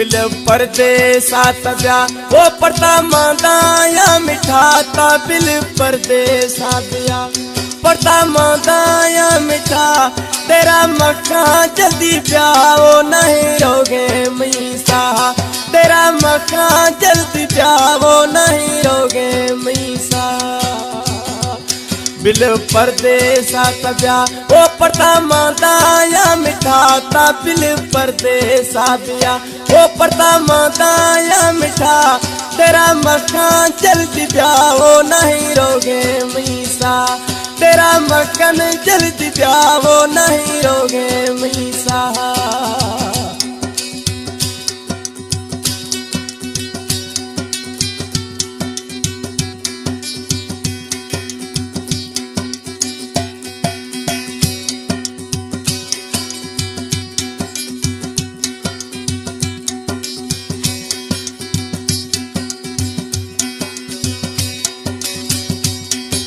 Bill परदेसा तब्या वो पड़ता मादाया मिठा ता बिल परदेसा दिया पड़ता मादाया मिठा तेरा मक्खा जल्दी प्याओ नहीं रोगे मीसा तेरा मक्खा जल्दी प्याओ नहीं रोगे मीसा बिल परदेसा तब्या वो पड़ता मादाया मिठा ता बिल परदेसा दिया वो पड़ता मादाया मिठा तेरा मक्खा जल्दी प्याओ नहीं रोगे मीसा तेरा मक्खन जल्दी प्याओ नहीं रोगे मीसा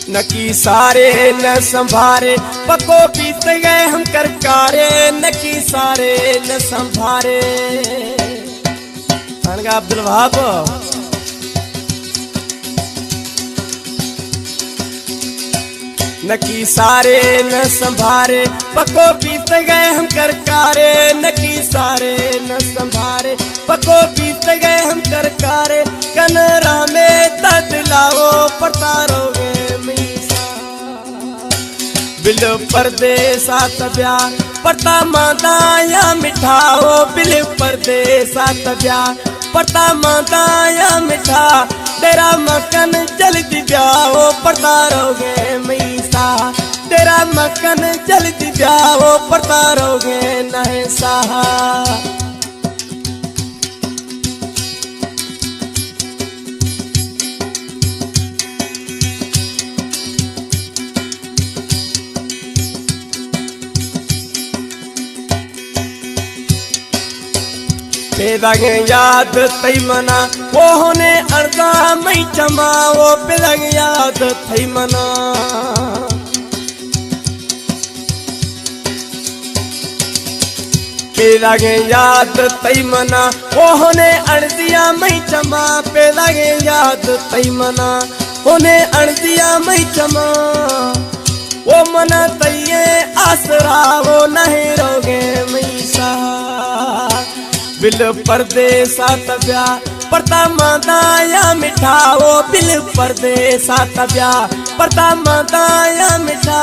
न की सारे न संभारे पको बीत गए हम करकारे न की सारे न संभारे अब्दुल वहाब न की सारे न संभारे पको बीत गए हम करकारे न की सारे न संभारे पको बीत गए हम करकारे कनरा में तदलाओ पड़ता रोगे बिल परदेसा तब्या पड़ता मादाया मिठाओ बिल परदेसा तब्या पड़ता मादाया मिठा तेरा मक्खन जल्दी ब्याओ पड़ता रोगे मीसा तेरा मक्खन जल्दी ब्याओ पड़ता रोगे नहीं सहा पेलंग याद थई मना वो होने अर्दा मई चमा वो पेलंग याद थई मना पेलंग याद थई मना वो होने अर्दिया मई चमा पेलंग याद थई मना होने अर्दिया मई चमा वो मना तैये आसरा वो नहीं रोगे मीसा बिल परदेसा तब्या पड़ता मादाया मिठा वो बिल परदेसा तब्या पड़ता मादाया मिठा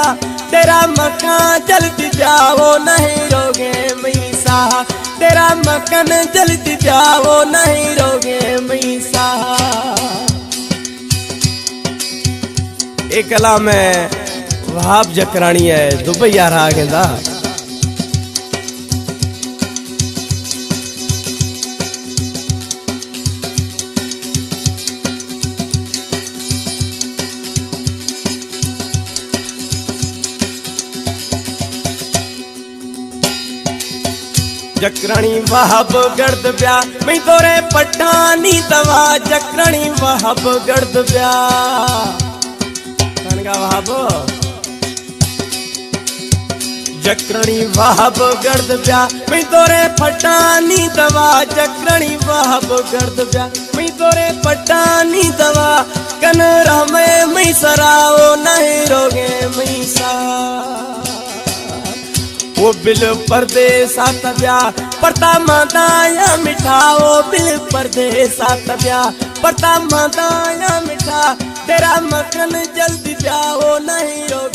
तेरा मक्खा जल्दी प्याओ नहीं रोगे मीसा तेरा मक्खन जल्दी प्याओ नहीं रोगे मीसा। एक कला में वहाब जकरानी है दुबई आ रहा गेंदा जकरानी वहाब गर्द ब्या मैं तोरे पठानी दवा जकरानी वहाब गर्द ब्या कनगा वहाब जकरानी वहाब गर्द ब्या मैं तोरे पठानी दवा जकरानी वहाब गर्द ब्या मैं तोरे पठानी दवा कनरा में मैं सराओ नहीं रोगे मैं सा वो बिल परदेसा तब्या पड़ता मादाया मिठा वो बिल परदेसा तब्या पड़ता मादाया मिठा तेरा मक्खन जल्दी प्याओ नहीं रोगे